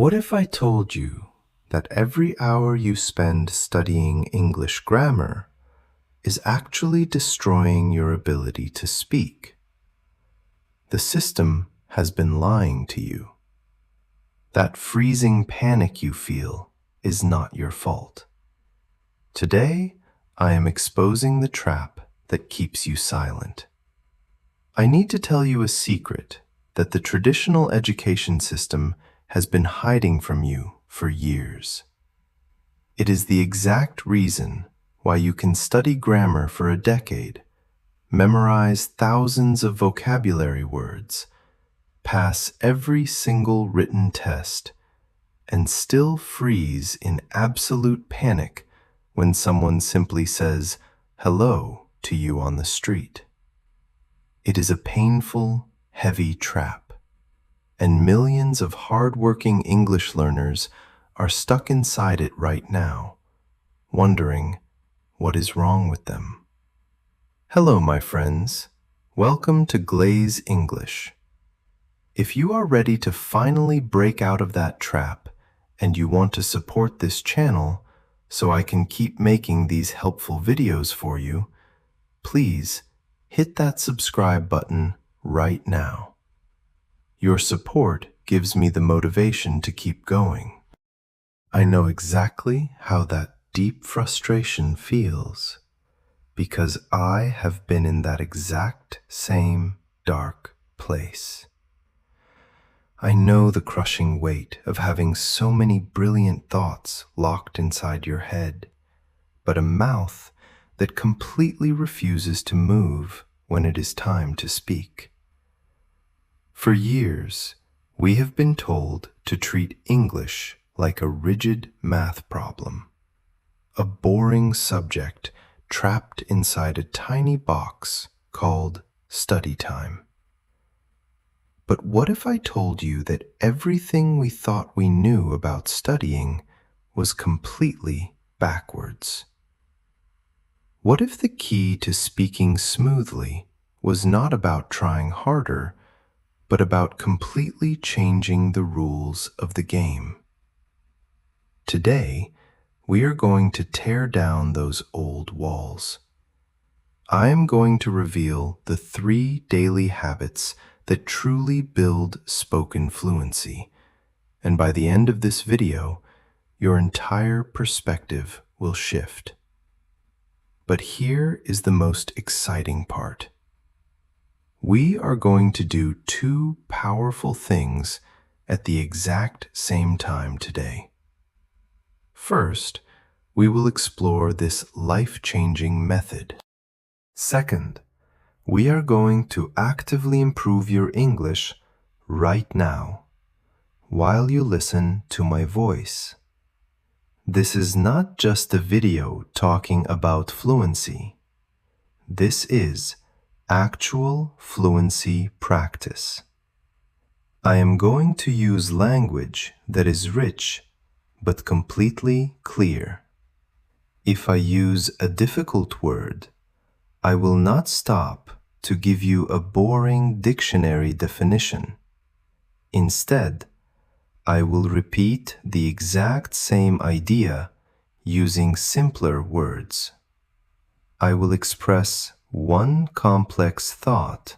What if I told you that every hour you spend studying English grammar is actually destroying your ability to speak? The system has been lying to you. That freezing panic you feel is not your fault. Today, I am exposing the trap that keeps you silent. I need to tell you a secret that the traditional education system has been hiding from you for years. It is the exact reason why you can study grammar for a decade, memorize thousands of vocabulary words, pass every single written test, and still freeze in absolute panic when someone simply says hello to you on the street. It is a painful, heavy trap, and millions of hard-working English learners are stuck inside it right now, wondering what is wrong with them. Hello, my friends. Welcome to Glaze English. If you are ready to finally break out of that trap and you want to support this channel so I can keep making these helpful videos for you, please hit that subscribe button right now. Your support gives me the motivation to keep going. I know exactly how that deep frustration feels because I have been in that exact same dark place. I know the crushing weight of having so many brilliant thoughts locked inside your head, but a mouth that completely refuses to move when it is time to speak. For years, we have been told to treat English like a rigid math problem, a boring subject trapped inside a tiny box called study time. But what if I told you that everything we thought we knew about studying was completely backwards? What if the key to speaking smoothly was not about trying harder, but about completely changing the rules of the game? Today, we are going to tear down those old walls. I am going to reveal the 3 daily habits that truly build spoken fluency, and by the end of this video, your entire perspective will shift. But here is the most exciting part. We are going to do 2 powerful things at the exact same time today. First, we will explore this life-changing method. Second, we are going to actively improve your English right now, while you listen to my voice. This is not just a video talking about fluency. This is actual fluency practice. I am going to use language that is rich but completely clear. If I use a difficult word, I will not stop to give you a boring dictionary definition. Instead, I will repeat the exact same idea using simpler words. I will express one complex thought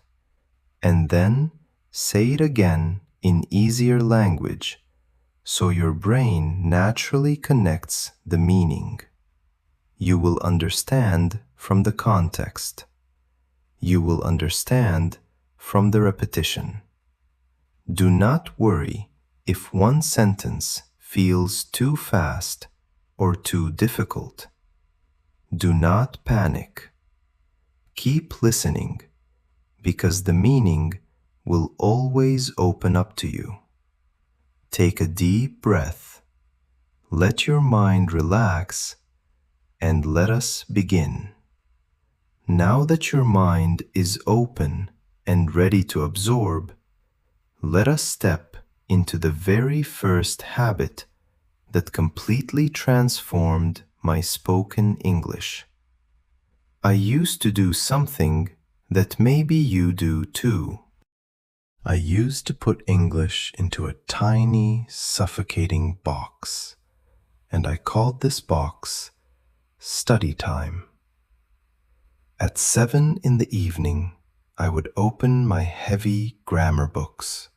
and then say it again in easier language so your brain naturally connects the meaning. You will understand from the context. You will understand from the repetition. Do not worry if one sentence feels too fast or too difficult. Do not panic. Keep listening, because the meaning will always open up to you. Take a deep breath, let your mind relax, and let us begin. Now that your mind is open and ready to absorb, let us step into the very first habit that completely transformed my spoken English. I used to do something that maybe you do too. I used to put English into a tiny, suffocating box, and I called this box study time. At 7 in the evening, I would open my heavy grammar books.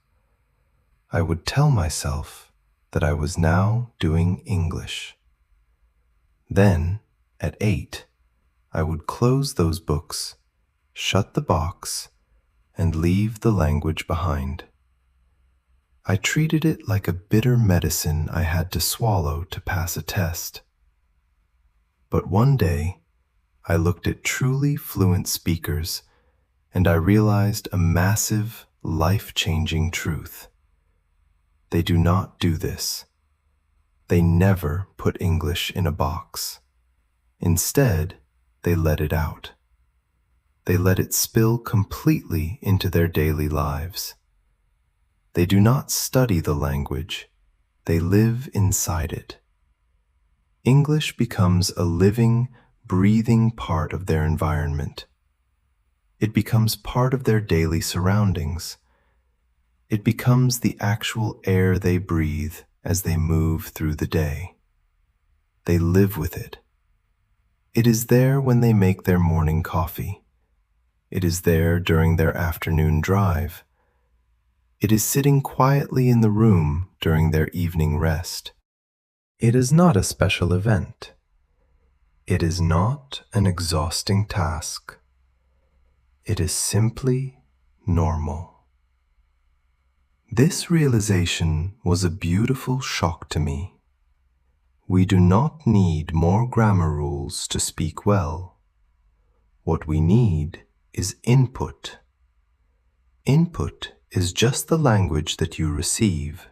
I would tell myself that I was now doing English. Then, at 8, I would close those books, shut the box, and leave the language behind. I treated it like a bitter medicine I had to swallow to pass a test. But one day, I looked at truly fluent speakers, and I realized a massive, life-changing truth. They do not do this. They never put English in a box. Instead, they let it out. They let it spill completely into their daily lives. They do not study the language. They live inside it. English becomes a living, breathing part of their environment. It becomes part of their daily surroundings. It becomes the actual air they breathe as they move through the day. They live with it. It is there when they make their morning coffee. It is there during their afternoon drive. It is sitting quietly in the room during their evening rest. It is not a special event. It is not an exhausting task. It is simply normal. This realization was a beautiful shock to me. We do not need more grammar rules to speak well. What we need is input. Input is just the language that you receive.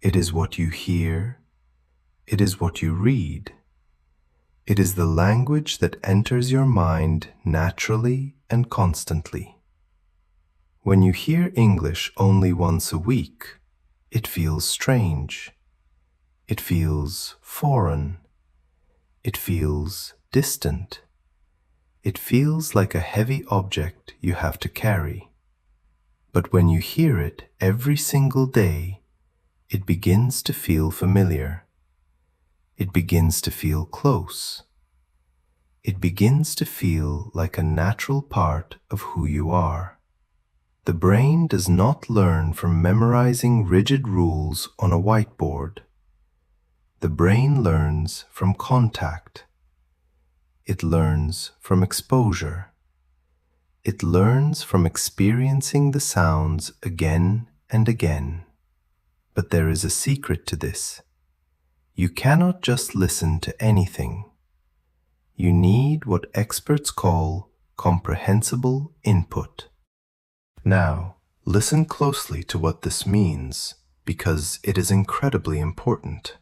It is what you hear. It is what you read. It is the language that enters your mind naturally and constantly. When you hear English only once a week, it feels strange. It feels foreign. It feels distant. It feels like a heavy object you have to carry. But when you hear it every single day, it begins to feel familiar. It begins to feel close. It begins to feel like a natural part of who you are. The brain does not learn from memorizing rigid rules on a whiteboard. The brain learns from contact. It learns from exposure. It learns from experiencing the sounds again and again. But there is a secret to this. You cannot just listen to anything. You need what experts call comprehensible input. Now, listen closely to what this means, because it is incredibly important.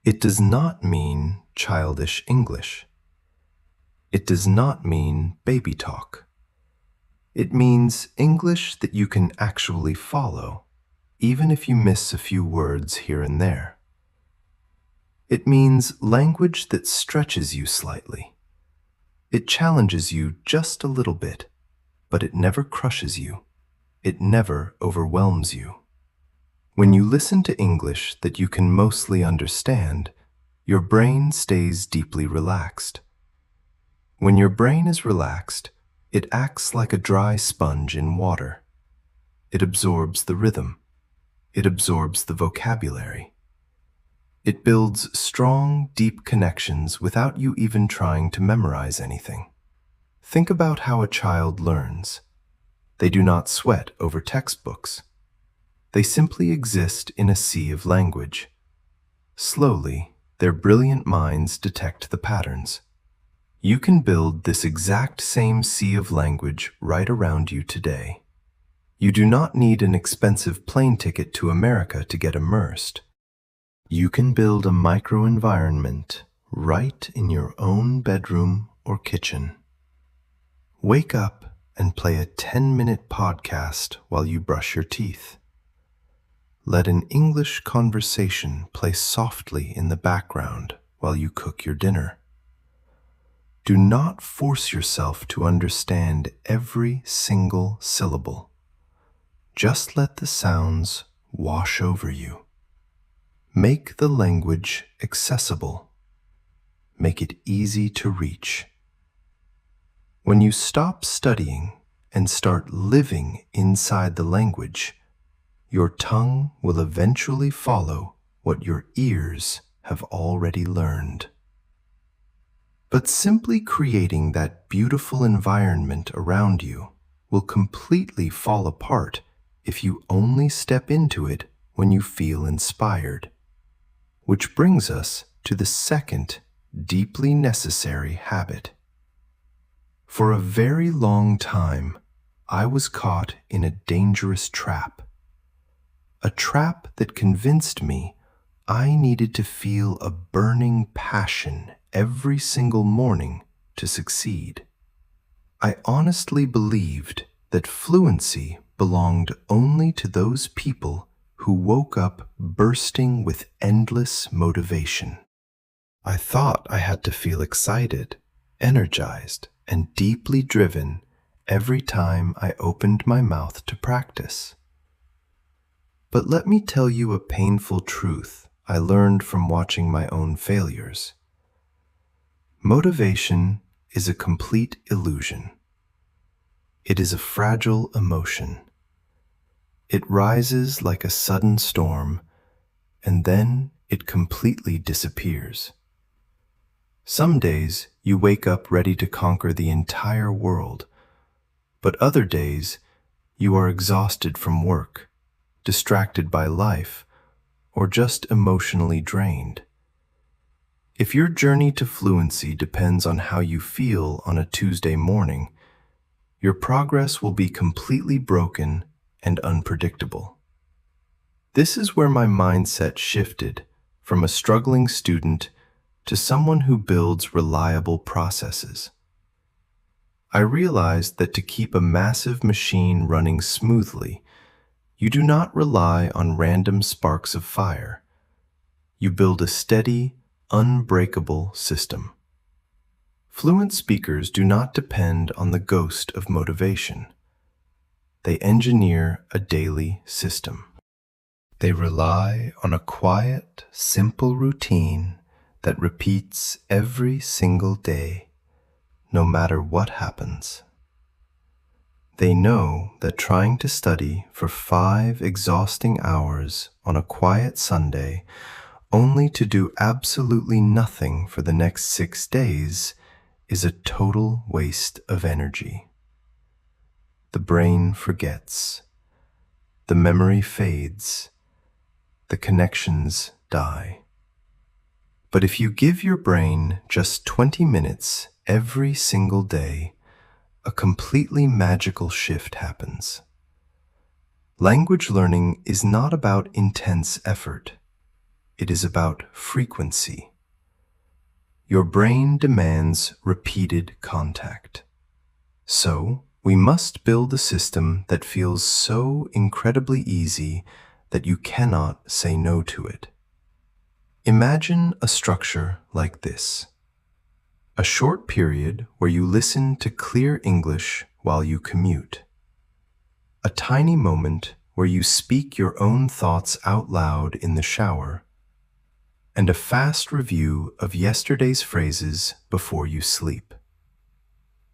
It does not mean childish English. It does not mean baby talk. It means English that you can actually follow, even if you miss a few words here and there. It means language that stretches you slightly. It challenges you just a little bit, but it never crushes you. It never overwhelms you. When you listen to English that you can mostly understand, your brain stays deeply relaxed. When your brain is relaxed, it acts like a dry sponge in water. It absorbs the rhythm. It absorbs the vocabulary. It builds strong, deep connections without you even trying to memorize anything. Think about how a child learns. They do not sweat over textbooks. They simply exist in a sea of language. Slowly, their brilliant minds detect the patterns. You can build this exact same sea of language right around you today. You do not need an expensive plane ticket to America to get immersed. You can build a microenvironment right in your own bedroom or kitchen. Wake up and play a 10-minute podcast while you brush your teeth. Let an English conversation play softly in the background while you cook your dinner. Do not force yourself to understand every single syllable. Just let the sounds wash over you. Make the language accessible. Make it easy to reach. When you stop studying and start living inside the language, your tongue will eventually follow what your ears have already learned. But simply creating that beautiful environment around you will completely fall apart if you only step into it when you feel inspired. Which brings us to the second deeply necessary habit. For a very long time, I was caught in a dangerous trap. A trap that convinced me I needed to feel a burning passion every single morning to succeed. I honestly believed that fluency belonged only to those people who woke up bursting with endless motivation. I thought I had to feel excited, energized, and deeply driven every time I opened my mouth to practice. But let me tell you a painful truth I learned from watching my own failures. Motivation is a complete illusion. It is a fragile emotion. It rises like a sudden storm, and then it completely disappears. Some days you wake up ready to conquer the entire world, but other days you are exhausted from work, distracted by life, or just emotionally drained. If your journey to fluency depends on how you feel on a Tuesday morning, your progress will be completely broken and unpredictable. This is where my mindset shifted from a struggling student to someone who builds reliable processes. I realized that to keep a massive machine running smoothly, you do not rely on random sparks of fire. You build a steady, unbreakable system. Fluent speakers do not depend on the ghost of motivation. They engineer a daily system. They rely on a quiet, simple routine that repeats every single day, no matter what happens. They know that trying to study for 5 exhausting hours on a quiet Sunday, only to do absolutely nothing for the next 6 days, is a total waste of energy. The brain forgets. The memory fades. The connections die. But if you give your brain just 20 minutes every single day, a completely magical shift happens. Language learning is not about intense effort. It is about frequency. Your brain demands repeated contact. So, we must build a system that feels so incredibly easy that you cannot say no to it. Imagine a structure like this. A short period where you listen to clear English while you commute. A tiny moment where you speak your own thoughts out loud in the shower. And a fast review of yesterday's phrases before you sleep.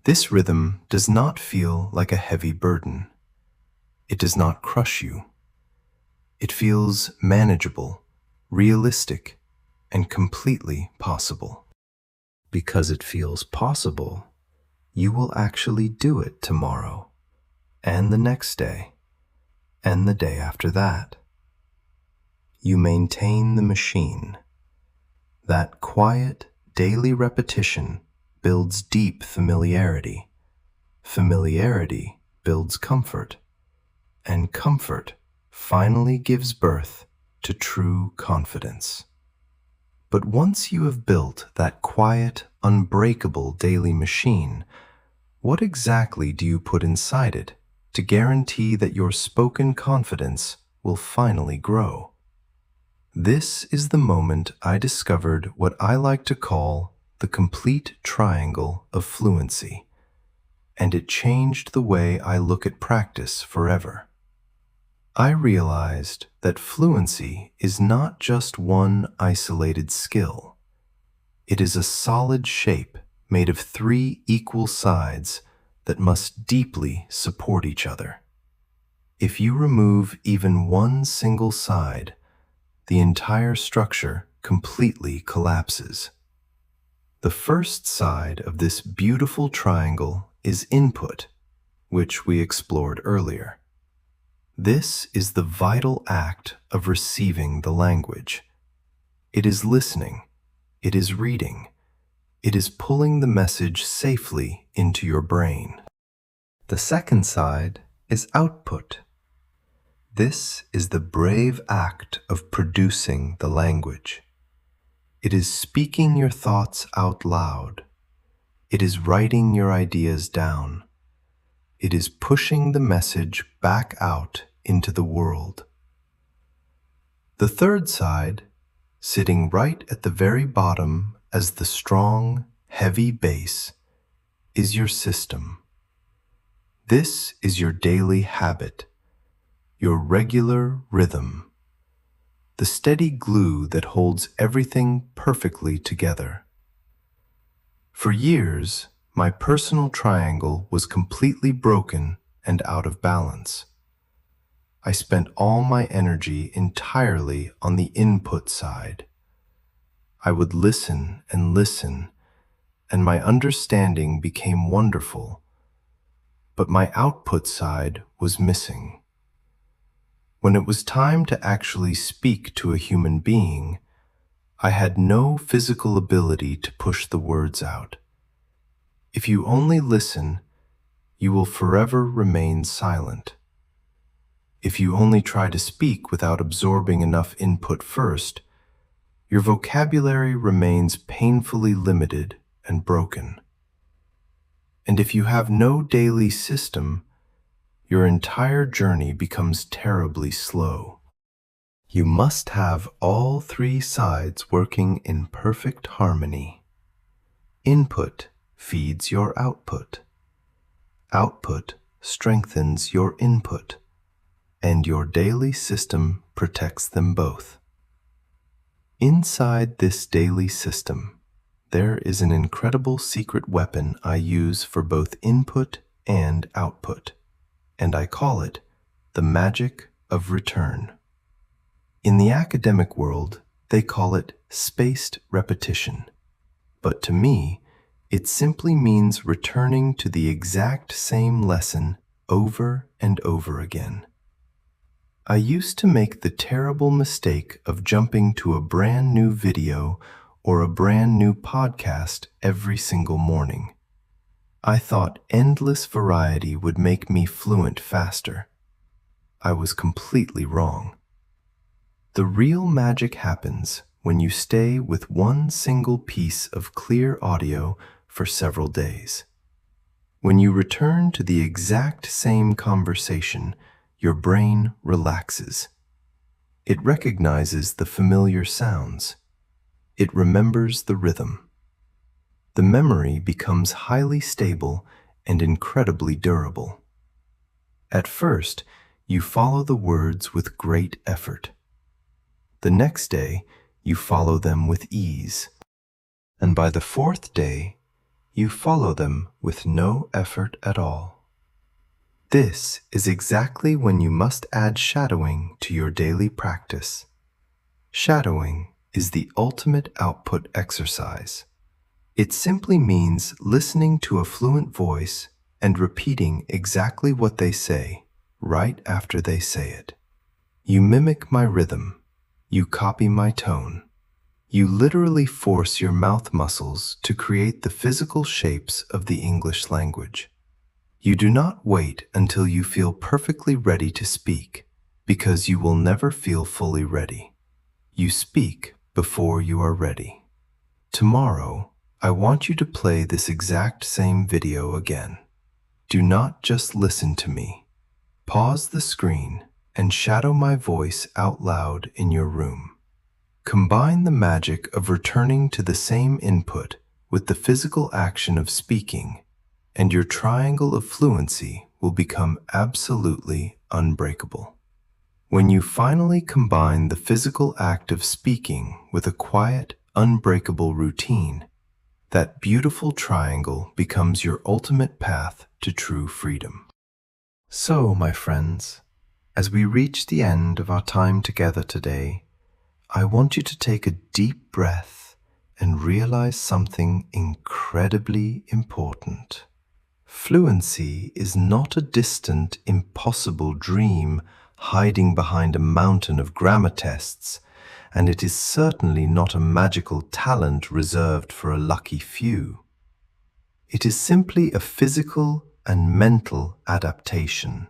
This rhythm does not feel like a heavy burden. It does not crush you. It feels manageable, realistic, and completely possible. Because it feels possible, you will actually do it tomorrow, and the next day, and the day after that. You maintain the machine. That quiet, daily repetition builds deep familiarity. Familiarity builds comfort, and comfort finally gives birth to true confidence. But once you have built that quiet, unbreakable daily machine, what exactly do you put inside it to guarantee that your spoken confidence will finally grow? This is the moment I discovered what I like to call the complete triangle of fluency, and it changed the way I look at practice forever. I realized that fluency is not just one isolated skill. It is a solid shape made of three equal sides that must deeply support each other. If you remove even one single side, the entire structure completely collapses. The first side of this beautiful triangle is input, which we explored earlier. This is the vital act of receiving the language. It is listening, it is reading, it is pulling the message safely into your brain. The second side is output. This is the brave act of producing the language. It is speaking your thoughts out loud. It is writing your ideas down. It is pushing the message back out into the world. The third side, sitting right at the very bottom as the strong, heavy base, is your system. This is your daily habit, your regular rhythm, the steady glue that holds everything perfectly together. For years, my personal triangle was completely broken and out of balance. I spent all my energy entirely on the input side. I would listen, and my understanding became wonderful, but my output side was missing. When it was time to actually speak to a human being, I had no physical ability to push the words out. If you only listen, you will forever remain silent. If you only try to speak without absorbing enough input first, your vocabulary remains painfully limited and broken. And if you have no daily system, your entire journey becomes terribly slow. You must have all three sides working in perfect harmony. Input feeds your output. Output strengthens your input, and your daily system protects them both. Inside this daily system, there is an incredible secret weapon I use for both input and output, and I call it the magic of return. In the academic world, they call it spaced repetition, but to me, it simply means returning to the exact same lesson over and over again. I used to make the terrible mistake of jumping to a brand new video or a brand new podcast every single morning. I thought endless variety would make me fluent faster. I was completely wrong. The real magic happens when you stay with one single piece of clear audio for several days. When you return to the exact same conversation, your brain relaxes. It recognizes the familiar sounds. It remembers the rhythm. The memory becomes highly stable and incredibly durable. At first, you follow the words with great effort. The next day, you follow them with ease. And by the fourth day, you follow them with no effort at all. This is exactly when you must add shadowing to your daily practice. Shadowing is the ultimate output exercise. It simply means listening to a fluent voice and repeating exactly what they say right after they say it. You mimic my rhythm. You copy my tone. You literally force your mouth muscles to create the physical shapes of the English language. You do not wait until you feel perfectly ready to speak, because you will never feel fully ready. You speak before you are ready. Tomorrow, I want you to play this exact same video again. Do not just listen to me. Pause the screen and shadow my voice out loud in your room. Combine the magic of returning to the same input with the physical action of speaking, and your triangle of fluency will become absolutely unbreakable. When you finally combine the physical act of speaking with a quiet, unbreakable routine, that beautiful triangle becomes your ultimate path to true freedom. So, my friends, as we reach the end of our time together today, I want you to take a deep breath and realize something incredibly important. Fluency is not a distant, impossible dream hiding behind a mountain of grammar tests, and it is certainly not a magical talent reserved for a lucky few. It is simply a physical and mental adaptation.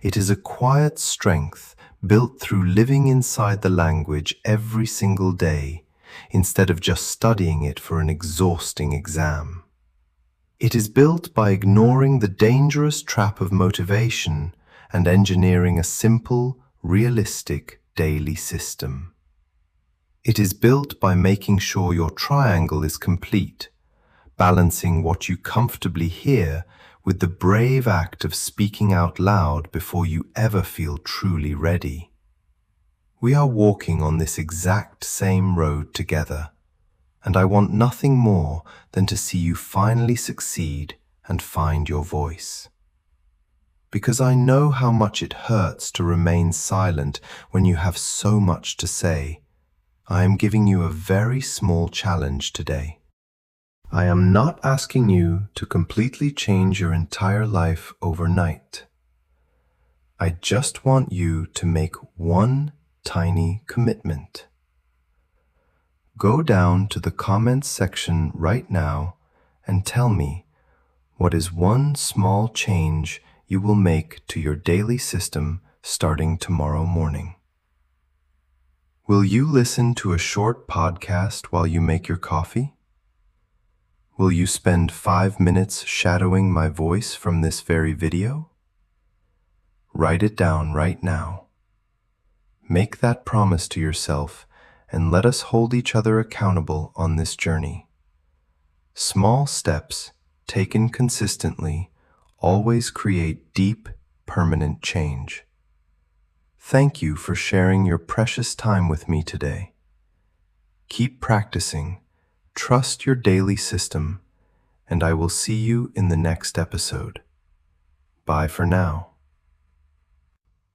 It is a quiet strength built through living inside the language every single day, instead of just studying it for an exhausting exam. It is built by ignoring the dangerous trap of motivation and engineering a simple, realistic daily system. It is built by making sure your triangle is complete, balancing what you comfortably hear with the brave act of speaking out loud before you ever feel truly ready. We are walking on this exact same road together, and I want nothing more than to see you finally succeed and find your voice. Because I know how much it hurts to remain silent when you have so much to say, I am giving you a very small challenge today. I am not asking you to completely change your entire life overnight. I just want you to make one tiny commitment. Go down to the comments section right now and tell me what is one small change you will make to your daily system starting tomorrow morning. Will you listen to a short podcast while you make your coffee? Will you spend 5 minutes shadowing my voice from this very video? Write it down right now. Make that promise to yourself and let us hold each other accountable on this journey. Small steps, taken consistently, always create deep, permanent change. Thank you for sharing your precious time with me today. Keep practicing, trust your daily system, and I will see you in the next episode. Bye for now.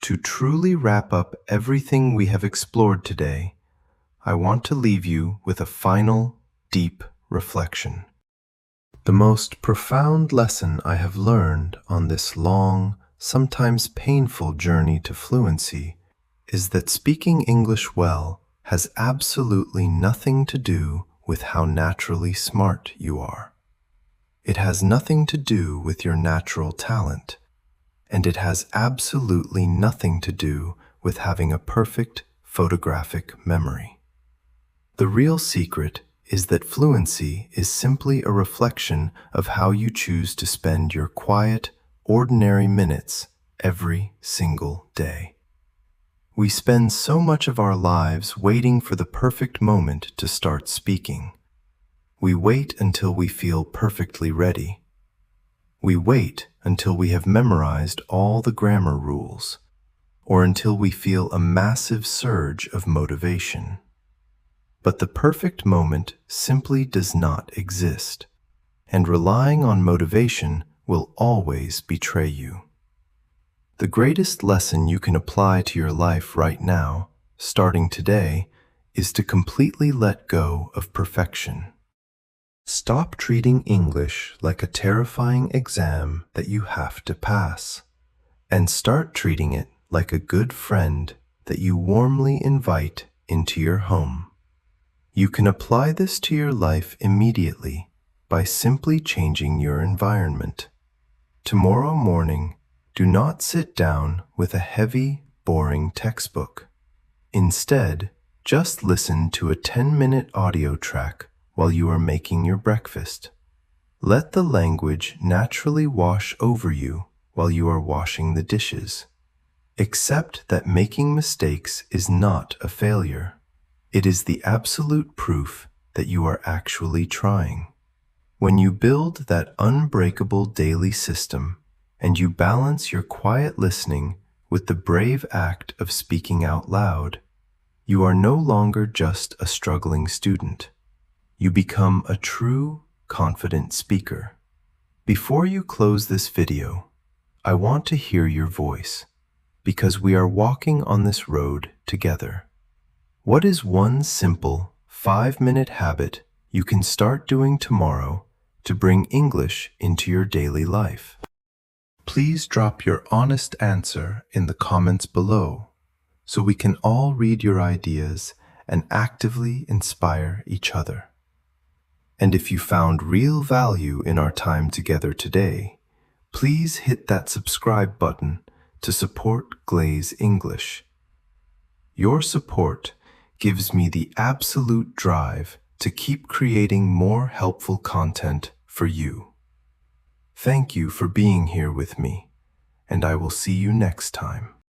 To truly wrap up everything we have explored today, I want to leave you with a final, deep reflection. The most profound lesson I have learned on this long, sometimes painful journey to fluency is that speaking English well has absolutely nothing to do with how naturally smart you are. It has nothing to do with your natural talent, and it has absolutely nothing to do with having a perfect photographic memory. The real secret is that fluency is simply a reflection of how you choose to spend your quiet, ordinary minutes every single day. We spend so much of our lives waiting for the perfect moment to start speaking. We wait until we feel perfectly ready. We wait until we have memorized all the grammar rules, or until we feel a massive surge of motivation. But the perfect moment simply does not exist, and relying on motivation will always betray you. The greatest lesson you can apply to your life right now, starting today, is to completely let go of perfection. Stop treating English like a terrifying exam that you have to pass, and start treating it like a good friend that you warmly invite into your home. You can apply this to your life immediately by simply changing your environment. Tomorrow morning, do not sit down with a heavy, boring textbook. Instead, just listen to a 10-minute audio track while you are making your breakfast. Let the language naturally wash over you while you are washing the dishes. Accept that making mistakes is not a failure. It is the absolute proof that you are actually trying. When you build that unbreakable daily system and you balance your quiet listening With the brave act of speaking out loud, you are no longer just a struggling student. You become a true, confident speaker. Before you close this video, I want to hear your voice, because we are walking on this road together. What is one simple 5-minute habit you can start doing tomorrow to bring English into your daily life? Please drop your honest answer in the comments below so we can all read your ideas and actively inspire each other. And if you found real value in our time together today, please hit that subscribe button to support Glaze English. Your support gives me the absolute drive to keep creating more helpful content for you. Thank you for being here with me, and I will see you next time.